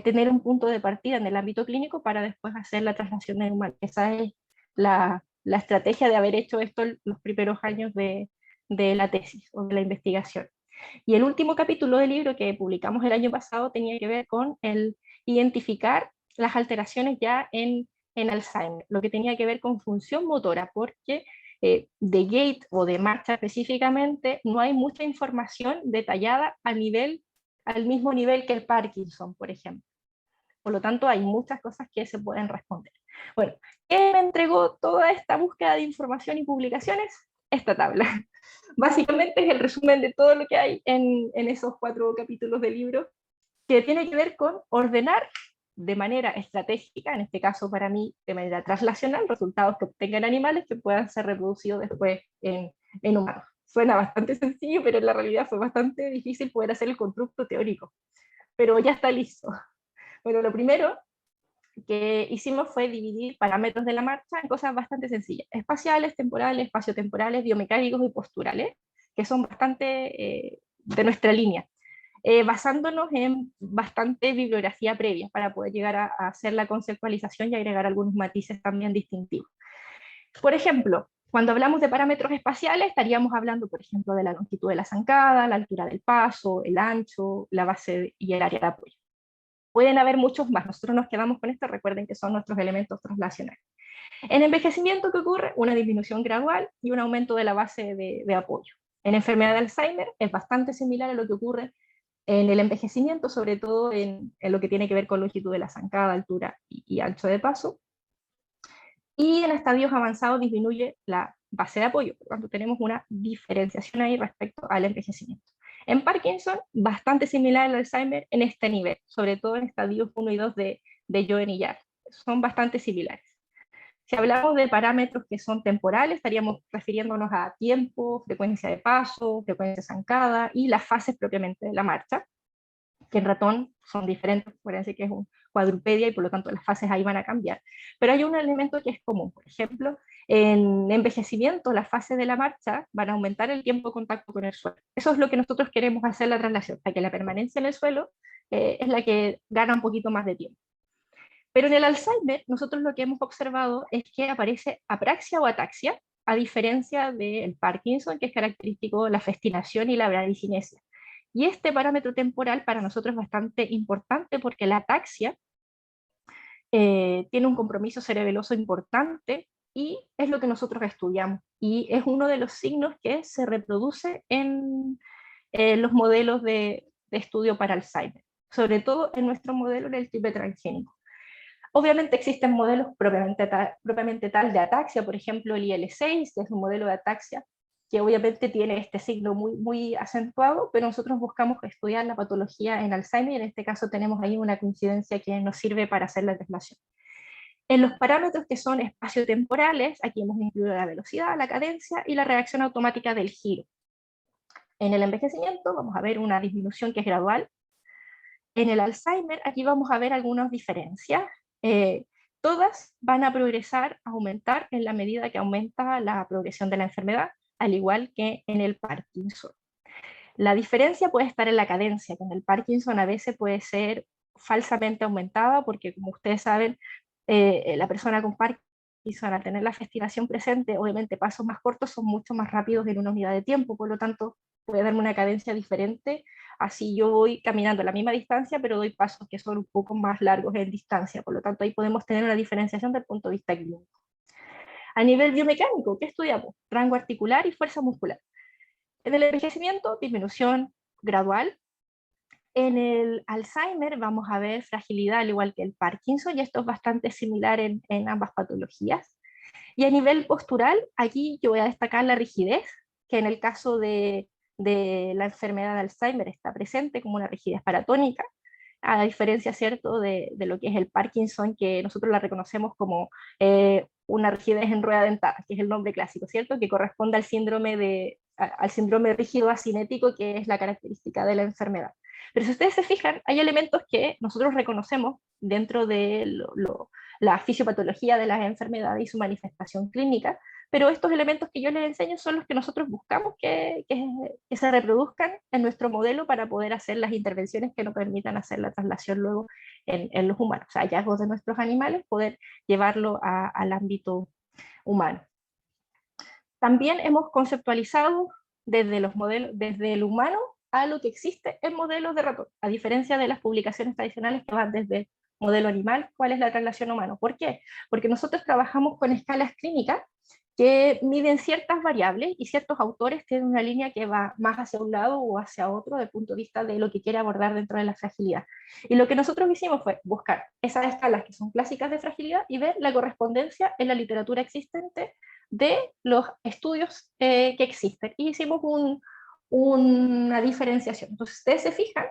tener un punto de partida en el ámbito clínico para después hacer la traslación en humano. Esa es la estrategia de haber hecho esto en los primeros años de la tesis o de la investigación. Y el último capítulo del libro que publicamos el año pasado tenía que ver con el identificar las alteraciones ya en Alzheimer, lo que tenía que ver con función motora, porque de gait o de marcha específicamente no hay mucha información detallada al mismo nivel que el Parkinson, por ejemplo. Por lo tanto, hay muchas cosas que se pueden responder. Bueno, ¿qué me entregó toda esta búsqueda de información y publicaciones? Esta tabla. Básicamente es el resumen de todo lo que hay en esos 4 capítulos del libro, que tiene que ver con ordenar de manera estratégica, en este caso para mí de manera translacional, resultados que obtengan animales que puedan ser reproducidos después en humanos. Suena bastante sencillo, pero en la realidad fue bastante difícil poder hacer el constructo teórico, pero ya está listo. Bueno, lo primero que hicimos fue dividir parámetros de la marcha en cosas bastante sencillas: espaciales, temporales, espaciotemporales, biomecánicos y posturales, que son bastante de nuestra línea, basándonos en bastante bibliografía previa para poder llegar a hacer la conceptualización y agregar algunos matices también distintivos. Por ejemplo, cuando hablamos de parámetros espaciales, estaríamos hablando, por ejemplo, de la longitud de la zancada, la altura del paso, el ancho, la base y el área de apoyo. Pueden haber muchos más, nosotros nos quedamos con esto, recuerden que son nuestros elementos translacionales. En envejecimiento, ¿qué ocurre? Una disminución gradual y un aumento de la base de apoyo. En enfermedad de Alzheimer es bastante similar a lo que ocurre en el envejecimiento, sobre todo en lo que tiene que ver con longitud de la zancada, altura y ancho de paso. Y en estadios avanzados disminuye la base de apoyo, por lo tanto tenemos una diferenciación ahí respecto al envejecimiento. En Parkinson, bastante similar al Alzheimer en este nivel, sobre todo en estadios 1 y 2 de Joen y Yar. Son bastante similares. Si hablamos de parámetros que son temporales, estaríamos refiriéndonos a tiempo, frecuencia de paso, frecuencia zancada y las fases propiamente de la marcha, que en ratón son diferentes, acuérdense que es un cuadrupedia y por lo tanto las fases ahí van a cambiar. Pero hay un elemento que es común, por ejemplo, en envejecimiento las fases de la marcha van a aumentar el tiempo de contacto con el suelo. Eso es lo que nosotros queremos hacer la traslación, para que la permanencia en el suelo es la que gana un poquito más de tiempo. Pero en el Alzheimer nosotros lo que hemos observado es que aparece apraxia o ataxia, a diferencia del Parkinson, que es característico de la festinación y la bradicinesia. Y este parámetro temporal para nosotros es bastante importante porque la ataxia tiene un compromiso cerebeloso importante y es lo que nosotros estudiamos. Y es uno de los signos que se reproduce en los modelos de estudio para Alzheimer, sobre todo en nuestro modelo del triple transgénico. Obviamente existen modelos propiamente tal de ataxia, por ejemplo el IL6, que es un modelo de ataxia que obviamente tiene este signo muy acentuado, pero nosotros buscamos estudiar la patología en Alzheimer y en este caso tenemos ahí una coincidencia que nos sirve para hacer la traslación. En los parámetros que son espaciotemporales, aquí hemos incluido la velocidad, la cadencia y la reacción automática del giro. En el envejecimiento vamos a ver una disminución que es gradual. En el Alzheimer, aquí vamos a ver algunas diferencias. Eh, Todas van a progresar, a aumentar en la medida que aumenta la progresión de la enfermedad, al igual que en el Parkinson. La diferencia puede estar en la cadencia, que en el Parkinson a veces puede ser falsamente aumentada, porque como ustedes saben, la persona con Parkinson al tener la festivación presente, obviamente pasos más cortos son mucho más rápidos en una unidad de tiempo, por lo tanto puede darme una cadencia diferente, así yo voy caminando a la misma distancia, pero doy pasos que son un poco más largos en distancia, por lo tanto ahí podemos tener una diferenciación desde el punto de vista clínico. A nivel biomecánico, ¿qué estudiamos? Rango articular y fuerza muscular. En el envejecimiento, disminución gradual. En el Alzheimer vamos a ver fragilidad al igual que el Parkinson, y esto es bastante similar en ambas patologías. Y a nivel postural, aquí yo voy a destacar la rigidez, que en el caso de la enfermedad de Alzheimer está presente como una rigidez paratónica, a diferencia, ¿cierto?, de lo que es el Parkinson, que nosotros la reconocemos como una rigidez en rueda dentada, que es el nombre clásico, ¿cierto?, que corresponde al síndrome rígido asinético, que es la característica de la enfermedad. Pero si ustedes se fijan, hay elementos que nosotros reconocemos dentro de la fisiopatología de las enfermedades y su manifestación clínica, pero estos elementos que yo les enseño son los que nosotros buscamos que se reproduzcan en nuestro modelo para poder hacer las intervenciones que nos permitan hacer la traslación luego en los humanos, o sea, hallazgos de nuestros animales, poder llevarlo al ámbito humano. También hemos conceptualizado desde los modelos, desde el humano a lo que existe en modelos de ratón, a diferencia de las publicaciones tradicionales que van desde modelo animal, cuál es la traslación humano. ¿Por qué? Porque nosotros trabajamos con escalas clínicas que miden ciertas variables y ciertos autores tienen una línea que va más hacia un lado o hacia otro desde el punto de vista de lo que quiere abordar dentro de la fragilidad. Y lo que nosotros hicimos fue buscar esas escalas que son clásicas de fragilidad y ver la correspondencia en la literatura existente de los estudios que existen. Y hicimos una diferenciación. Entonces, ustedes se fijan,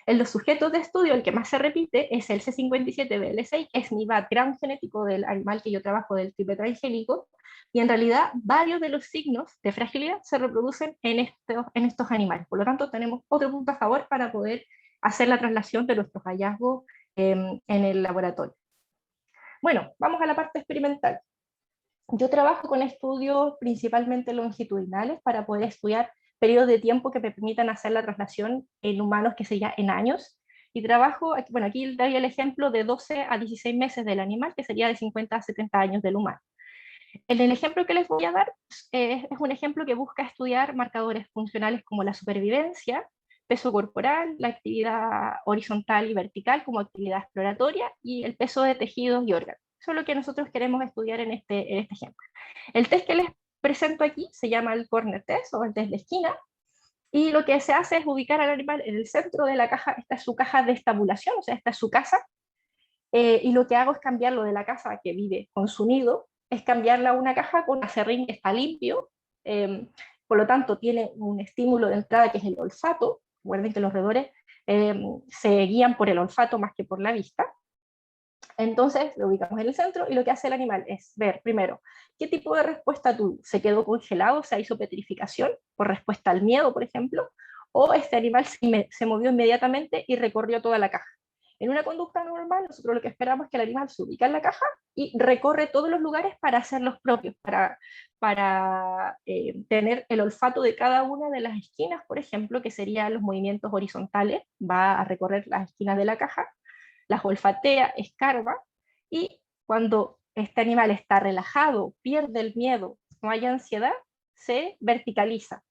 en los sujetos de estudio, el que más se repite es el C57BL6, es mi background genético del animal que yo trabajo, del triple transgénico, y en realidad varios de los signos de fragilidad se reproducen en estos animales. Por lo tanto, tenemos otro punto a favor para poder hacer la traslación de nuestros hallazgos en el laboratorio. Bueno, vamos a la parte experimental. Yo trabajo con estudios principalmente longitudinales para poder estudiar periodos de tiempo que me permitan hacer la traslación en humanos, que sería en años. Y trabajo, bueno, aquí doy el ejemplo de 12 a 16 meses del animal, que sería de 50 a 70 años del humano. En el ejemplo que les voy a dar es un ejemplo que busca estudiar marcadores funcionales como la supervivencia, peso corporal, la actividad horizontal y vertical como actividad exploratoria y el peso de tejidos y órganos. Eso es lo que nosotros queremos estudiar en este ejemplo. El test que les presento aquí se llama el corner test o el test de esquina, y lo que se hace es ubicar al animal en el centro de la caja. Esta es su caja de estabulación, o sea, esta es su casa, y lo que hago es cambiarlo de la casa que vive con su nido, es cambiarla a una caja con acerrín que está limpio, por lo tanto tiene un estímulo de entrada que es el olfato. Recuerden que los roedores se guían por el olfato más que por la vista. Entonces lo ubicamos en el centro y lo que hace el animal es ver primero qué tipo de respuesta tuvo. ¿Se quedó congelado, se hizo petrificación por respuesta al miedo, por ejemplo? ¿O este animal se movió inmediatamente y recorrió toda la caja? En una conducta normal, nosotros lo que esperamos es que el animal se ubica en la caja y recorre todos los lugares para hacer los propios, para tener el olfato de cada una de las esquinas, por ejemplo, que serían los movimientos horizontales, va a recorrer las esquinas de la caja, las olfatea, escarba, y cuando este animal está relajado, pierde el miedo, no hay ansiedad, se verticaliza.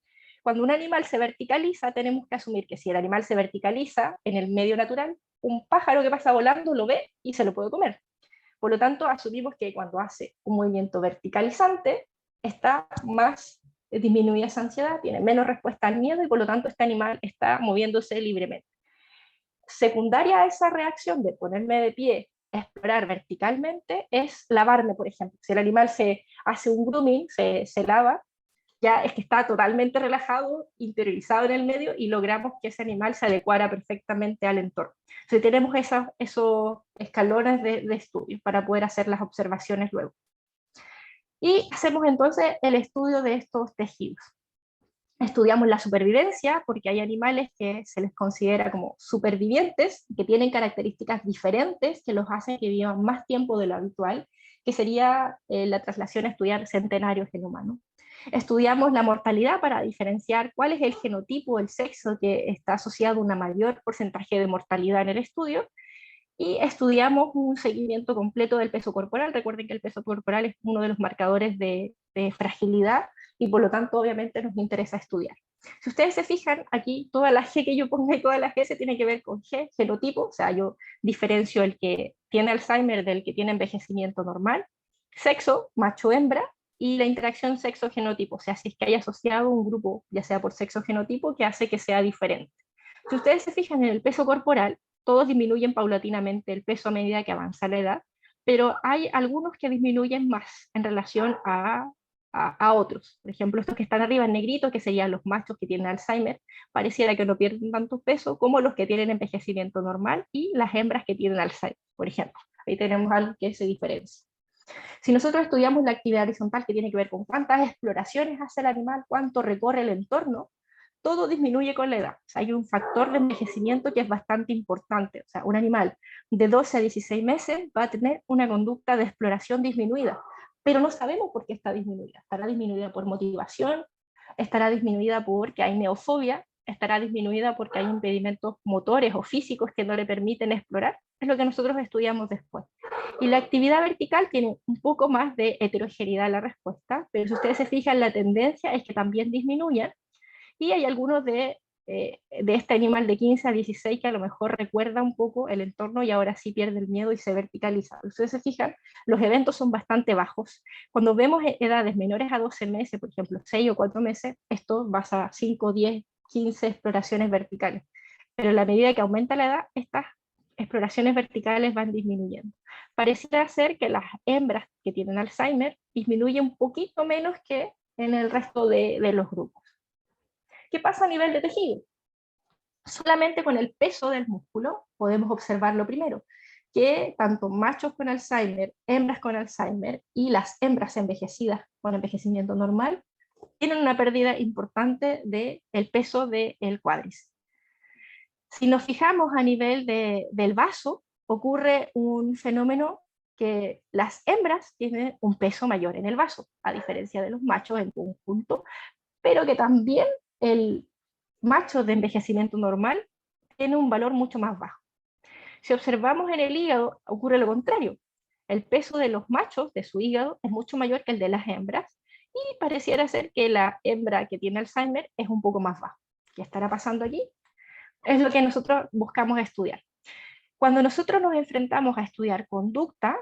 cuando un animal se verticaliza, tenemos que asumir que si el animal se verticaliza en el medio natural, un pájaro que pasa volando lo ve y se lo puede comer. Por lo tanto, asumimos que cuando hace un movimiento verticalizante, está más disminuida esa ansiedad, tiene menos respuesta al miedo y por lo tanto este animal está moviéndose libremente. Secundaria a esa reacción de ponerme de pie, explorar verticalmente, es lavarme, por ejemplo. Si el animal se hace un grooming, se lava, ya es que está totalmente relajado, interiorizado en el medio y logramos que ese animal se adecuara perfectamente al entorno. Entonces tenemos esos escalones de estudio para poder hacer las observaciones luego. Y hacemos entonces el estudio de estos tejidos. Estudiamos la supervivencia porque hay animales que se les considera como supervivientes, que tienen características diferentes que los hacen que vivan más tiempo de lo habitual, que sería la traslación a estudiar centenarios en humanos. Estudiamos la mortalidad para diferenciar cuál es el genotipo, el sexo que está asociado a un mayor porcentaje de mortalidad en el estudio, y estudiamos un seguimiento completo del peso corporal. Recuerden que el peso corporal es uno de los marcadores de fragilidad y por lo tanto obviamente nos interesa estudiar. Si ustedes se fijan, aquí toda la G que yo pongo y toda la G se tiene que ver con G, genotipo, o sea, yo diferencio el que tiene Alzheimer del que tiene envejecimiento normal, sexo, macho-hembra, y la interacción sexo-genotipo, o sea, si es que hay asociado un grupo, ya sea por sexo-genotipo, que hace que sea diferente. Si ustedes se fijan en el peso corporal, todos disminuyen paulatinamente el peso a medida que avanza la edad, pero hay algunos que disminuyen más en relación a otros. Por ejemplo, estos que están arriba en negrito, que serían los machos que tienen Alzheimer, pareciera que no pierden tanto peso como los que tienen envejecimiento normal y las hembras que tienen Alzheimer, por ejemplo. Ahí tenemos algo que se diferencia. Si nosotros estudiamos la actividad horizontal que tiene que ver con cuántas exploraciones hace el animal, cuánto recorre el entorno, todo disminuye con la edad. O sea, hay un factor de envejecimiento que es bastante importante. O sea, un animal de 12 a 16 meses va a tener una conducta de exploración disminuida, pero no sabemos por qué está disminuida. Estará disminuida por motivación, estará disminuida porque hay neofobia, estará disminuida porque hay impedimentos motores o físicos que no le permiten explorar. Es lo que nosotros estudiamos después. Y la actividad vertical tiene un poco más de heterogeneidad en la respuesta, pero si ustedes se fijan, la tendencia es que también disminuyan, y hay algunos de este animal de 15 a 16 que a lo mejor recuerda un poco el entorno y ahora sí pierde el miedo y se verticaliza. Ustedes se fijan, los eventos son bastante bajos. Cuando vemos edades menores a 12 meses, por ejemplo, 6 o 4 meses, esto va a 5, 10, 15 exploraciones verticales. Pero a la medida que aumenta la edad, estas exploraciones verticales van disminuyendo. Pareciera ser que las hembras que tienen Alzheimer disminuyen un poquito menos que en el resto de los grupos. ¿Qué pasa a nivel de tejido? Solamente con el peso del músculo podemos observar lo primero, que tanto machos con Alzheimer, hembras con Alzheimer y las hembras envejecidas con envejecimiento normal tienen una pérdida importante del peso del cuádriceps. Si nos fijamos a nivel del vaso, ocurre un fenómeno que las hembras tienen un peso mayor en el vaso, a diferencia de los machos en conjunto, pero que también el macho de envejecimiento normal tiene un valor mucho más bajo. Si observamos en el hígado, ocurre lo contrario. El peso de los machos de su hígado es mucho mayor que el de las hembras y pareciera ser que la hembra que tiene Alzheimer es un poco más bajo. ¿Qué estará pasando aquí? Es lo que nosotros buscamos estudiar. Cuando nosotros nos enfrentamos a estudiar conducta,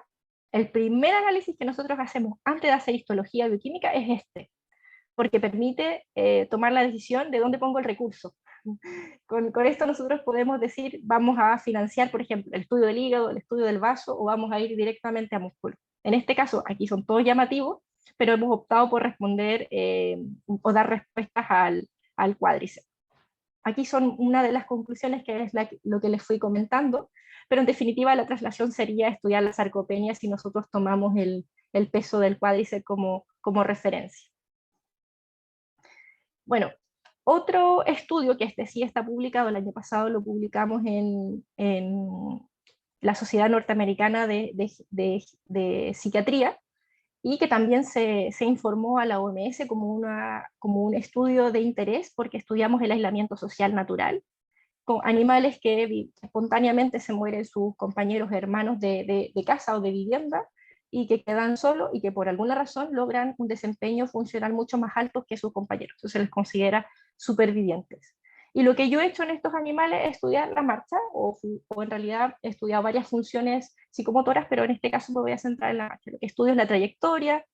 el primer análisis que nosotros hacemos antes de hacer histología bioquímica es este, porque permite tomar la decisión de dónde pongo el recurso. Con esto nosotros podemos decir, vamos a financiar, por ejemplo, el estudio del hígado, el estudio del vaso, o vamos a ir directamente a músculo. En este caso, aquí son todos llamativos, pero hemos optado por responder o dar respuestas al cuádriceps. Aquí son una de las conclusiones que es lo que les fui comentando, pero en definitiva la traslación sería estudiar la sarcopenia si nosotros tomamos el peso del cuádriceps como referencia. Bueno, otro estudio que este sí está publicado, el año pasado lo publicamos en la Sociedad Norteamericana de Psiquiatría, y que también se informó a la OMS como un estudio de interés porque estudiamos el aislamiento social natural con animales que espontáneamente se mueren sus compañeros hermanos de casa o de vivienda y que quedan solos y que por alguna razón logran un desempeño funcional mucho más alto que sus compañeros. Entonces se les considera supervivientes. Y lo que yo he hecho en estos animales es estudiar la marcha, o en realidad he estudiado varias funciones psicomotoras, pero en este caso me voy a centrar en la marcha. Lo que estudio es la trayectoria,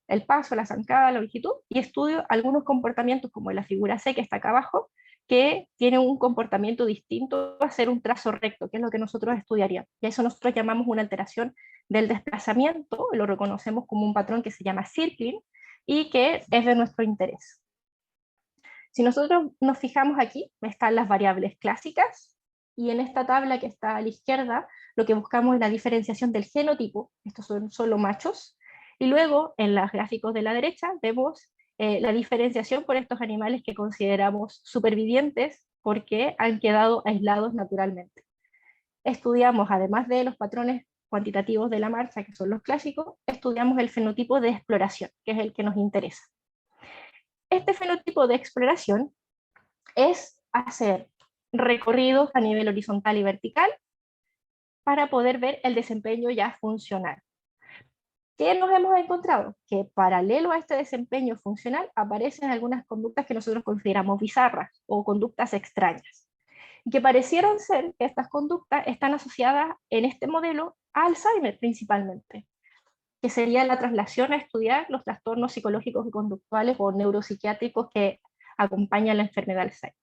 el paso, la zancada, la longitud, y estudio algunos comportamientos como la figura C que está acá abajo, que tiene un comportamiento distinto a ser un trazo recto, que es lo que nosotros estudiaríamos. Y a eso nosotros llamamos una alteración del desplazamiento, lo reconocemos como un patrón que se llama circling, y que es de nuestro interés. Si nosotros nos fijamos aquí, están las variables clásicas, y en esta tabla que está a la izquierda, lo que buscamos es la diferenciación del genotipo, estos son solo machos, y luego en los gráficos de la derecha vemos la diferenciación por estos animales que consideramos supervivientes porque han quedado aislados naturalmente. Estudiamos, además de los patrones cuantitativos de la marcha, que son los clásicos, estudiamos el fenotipo de exploración, que es el que nos interesa. Este fenotipo de exploración es hacer recorridos a nivel horizontal y vertical para poder ver el desempeño ya funcional. ¿Qué nos hemos encontrado? Que paralelo a este desempeño funcional aparecen algunas conductas que nosotros consideramos bizarras o conductas extrañas, y que parecieron ser que estas conductas están asociadas en este modelo a Alzheimer principalmente, que sería la traslación a estudiar los trastornos psicológicos y conductuales o neuropsiquiátricos que acompañan la enfermedad de Alzheimer.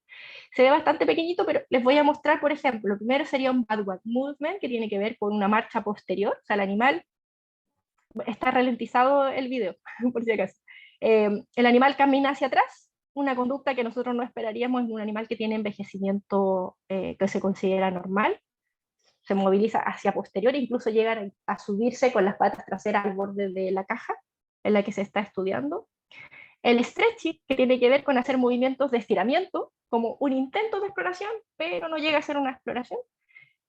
Se ve bastante pequeñito, pero les voy a mostrar, por ejemplo, lo primero sería un backward movement, que tiene que ver con una marcha posterior, o sea, el animal, está ralentizado el video, por si acaso. El animal camina hacia atrás, una conducta que nosotros no esperaríamos en un animal que tiene envejecimiento que se considera normal. Se moviliza hacia posterior, incluso llega a subirse con las patas traseras al borde de la caja en la que se está estudiando. El stretching, que tiene que ver con hacer movimientos de estiramiento, como un intento de exploración, pero no llega a ser una exploración,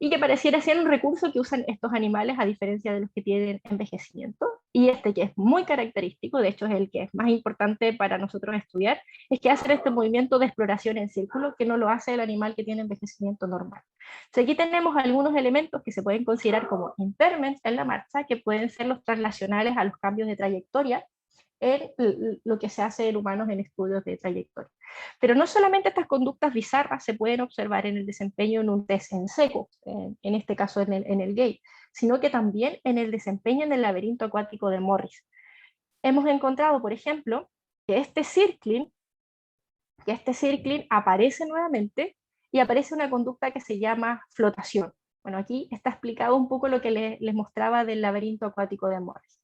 y que pareciera ser un recurso que usan estos animales a diferencia de los que tienen envejecimiento. Y este que es muy característico, de hecho es el que es más importante para nosotros estudiar, es que hace este movimiento de exploración en círculo que no lo hace el animal que tiene envejecimiento normal. Entonces aquí tenemos algunos elementos que se pueden considerar como impairments en la marcha, que pueden ser los translacionales a los cambios de trayectoria en lo que se hace en humanos en estudios de trayectoria. Pero no solamente estas conductas bizarras se pueden observar en el desempeño en un test en seco, en este caso en el gait, sino que también en el desempeño en el laberinto acuático de Morris. Hemos encontrado, por ejemplo, que este circling aparece nuevamente y aparece una conducta que se llama flotación. Bueno, aquí está explicado un poco lo que les mostraba del laberinto acuático de Morris.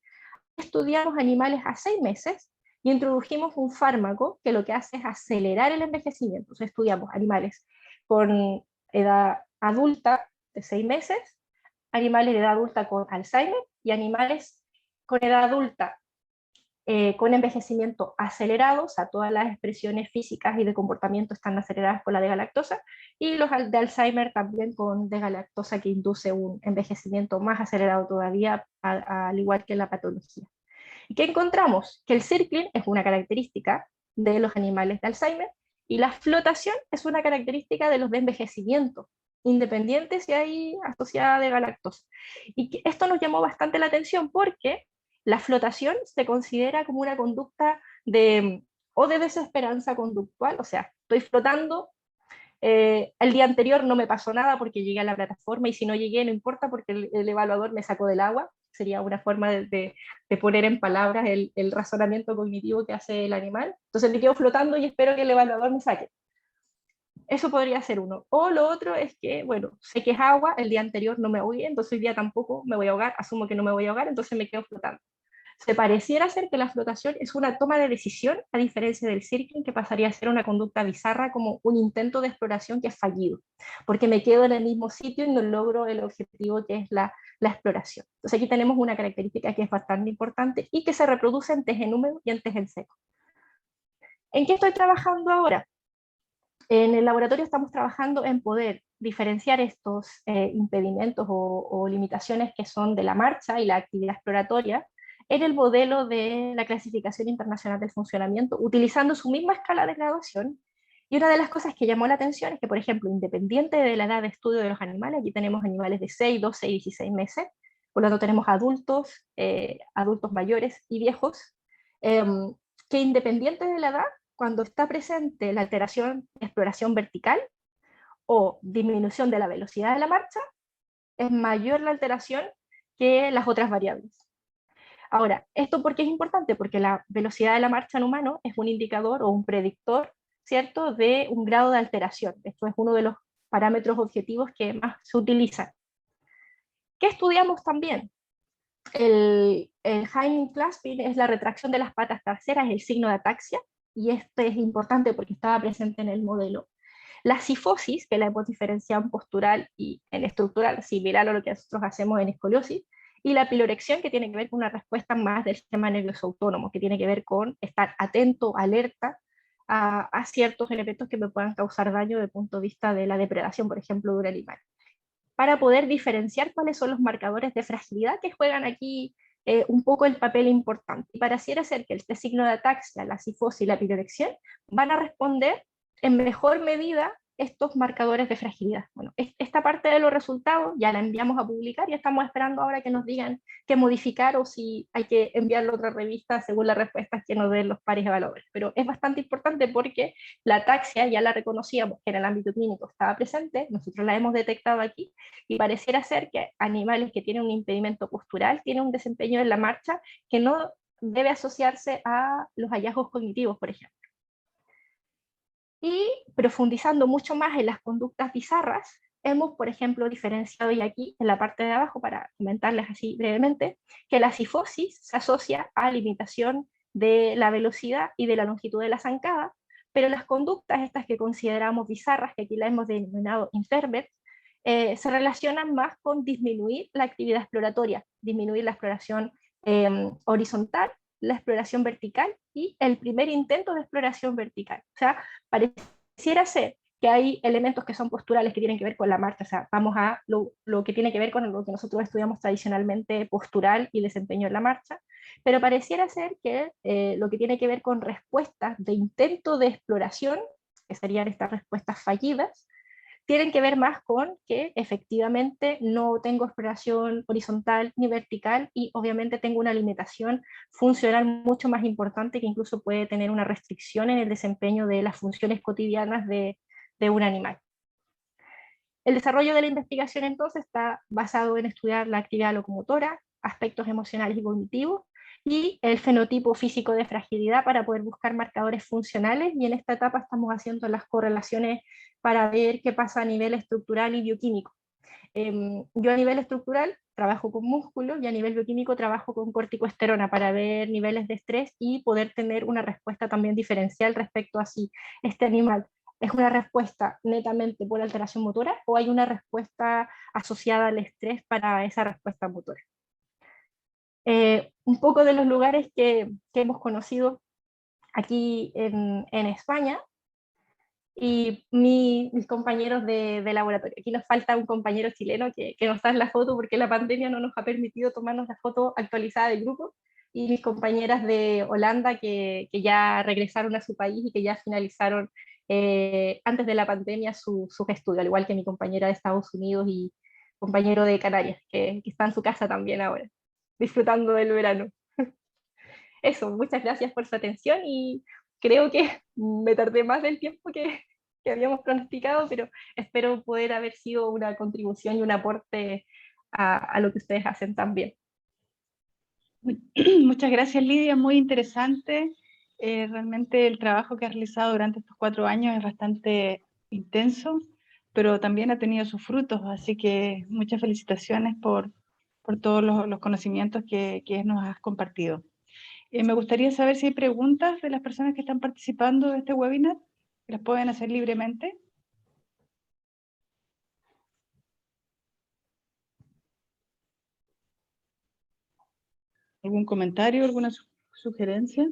Estudiamos animales a 6 meses y introdujimos un fármaco que lo que hace es acelerar el envejecimiento. Entonces estudiamos animales con edad adulta de 6 meses, animales de edad adulta con Alzheimer y animales con edad adulta con envejecimiento acelerado, o sea, todas las expresiones físicas y de comportamiento están aceleradas por la degalactosa, y los de Alzheimer también con degalactosa que induce un envejecimiento más acelerado todavía, al igual que la patología. ¿Y qué encontramos? Que el circling es una característica de los animales de Alzheimer, y la flotación es una característica de los de envejecimiento, independiente si hay asociada de galactosa. Y esto nos llamó bastante la atención porque la flotación se considera como una conducta o de desesperanza conductual, o sea, estoy flotando, el día anterior no me pasó nada porque llegué a la plataforma, y si no llegué no importa porque el evaluador me sacó del agua. Sería una forma de poner en palabras el razonamiento cognitivo que hace el animal. Entonces me quedo flotando y espero que el evaluador me saque. Eso podría ser uno. O lo otro es que, bueno, sé que es agua, el día anterior no me ahogué, entonces hoy día tampoco me voy a ahogar, asumo que no me voy a ahogar, entonces me quedo flotando. Se pareciera ser que la flotación es una toma de decisión, a diferencia del circling, que pasaría a ser una conducta bizarra, como un intento de exploración que es fallido, porque me quedo en el mismo sitio y no logro el objetivo que es la exploración. Entonces aquí tenemos una característica que es bastante importante y que se reproduce en test en húmedo y en test en seco. ¿En qué estoy trabajando ahora? En el laboratorio estamos trabajando en poder diferenciar estos impedimentos o limitaciones que son de la marcha y la actividad exploratoria en el modelo de la clasificación internacional del funcionamiento, utilizando su misma escala de graduación. Y una de las cosas que llamó la atención es que, por ejemplo, independiente de la edad de estudio de los animales, aquí tenemos animales de 6, 12 y 16 meses, por lo tanto tenemos adultos mayores y viejos, que independientes de la edad, cuando está presente la alteración de exploración vertical o disminución de la velocidad de la marcha, es mayor la alteración que las otras variables. Ahora, ¿esto por qué es importante? Porque la velocidad de la marcha en humano es un indicador o un predictor, ¿cierto?, de un grado de alteración. Esto es uno de los parámetros objetivos que más se utilizan. ¿Qué estudiamos también? El hinding clasping es la retracción de las patas traseras, el signo de ataxia, y este es importante porque estaba presente en el modelo. La cifosis, que la hemos diferenciado en postural y en estructural, similar a lo que nosotros hacemos en escoliosis, y la pilorexión, que tiene que ver con una respuesta más del sistema nervioso autónomo, que tiene que ver con estar atento, alerta a ciertos elementos que me puedan causar daño desde el punto de vista de la depredación, por ejemplo, de un animal, para poder diferenciar cuáles son los marcadores de fragilidad que juegan aquí un poco el papel importante. Y pareciera ser que el signo de ataxia, la cifosis y la pilorexión van a responder en mejor medida estos marcadores de fragilidad. Bueno, esta parte de los resultados ya la enviamos a publicar y estamos esperando ahora que nos digan qué modificar o si hay que enviarlo a otra revista según las respuestas que nos den los pares evaluadores. Pero es bastante importante porque la ataxia ya la reconocíamos que en el ámbito clínico estaba presente, nosotros la hemos detectado aquí y pareciera ser que animales que tienen un impedimento postural tienen un desempeño en la marcha que no debe asociarse a los hallazgos cognitivos, por ejemplo. Y profundizando mucho más en las conductas bizarras, hemos, por ejemplo, diferenciado y aquí en la parte de abajo, para comentarles así brevemente, que la cifosis se asocia a limitación de la velocidad y de la longitud de la zancada, pero las conductas estas que consideramos bizarras, que aquí las hemos denominado inferbet, se relacionan más con disminuir la actividad exploratoria, disminuir la exploración horizontal, la exploración vertical y el primer intento de exploración vertical. O sea, pareciera ser que hay elementos que son posturales que tienen que ver con la marcha, o sea, vamos a lo que tiene que ver con lo que nosotros estudiamos tradicionalmente postural y desempeño en la marcha, pero pareciera ser que lo que tiene que ver con respuestas de intento de exploración, que serían estas respuestas fallidas, tienen que ver más con que efectivamente no tengo exploración horizontal ni vertical y obviamente tengo una limitación funcional mucho más importante que incluso puede tener una restricción en el desempeño de las funciones cotidianas de un animal. El desarrollo de la investigación entonces está basado en estudiar la actividad locomotora, aspectos emocionales y cognitivos, y el fenotipo físico de fragilidad para poder buscar marcadores funcionales, y en esta etapa estamos haciendo las correlaciones para ver qué pasa a nivel estructural y bioquímico. Yo a nivel estructural trabajo con músculo y a nivel bioquímico trabajo con corticosterona para ver niveles de estrés y poder tener una respuesta también diferencial respecto a si este animal es una respuesta netamente por alteración motora o hay una respuesta asociada al estrés para esa respuesta motora. Un poco de los lugares que hemos conocido aquí en España y mis compañeros de laboratorio. Aquí nos falta un compañero chileno que no está en la foto porque la pandemia no nos ha permitido tomarnos la foto actualizada del grupo, y mis compañeras de Holanda que ya regresaron a su país y que ya finalizaron antes de la pandemia sus estudios, al igual que mi compañera de Estados Unidos y compañero de Canarias, que está en su casa también ahora, disfrutando del verano. Eso, muchas gracias por su atención y creo que me tardé más del tiempo que habíamos pronosticado, pero espero poder haber sido una contribución y un aporte a lo que ustedes hacen también. Muchas gracias, Lidia, muy interesante. Realmente el trabajo que has realizado durante estos 4 años es bastante intenso, pero también ha tenido sus frutos, así que muchas felicitaciones por todos los conocimientos que nos has compartido. Me gustaría saber si hay preguntas de las personas que están participando de este webinar, que las pueden hacer libremente. ¿Algún comentario, alguna sugerencia?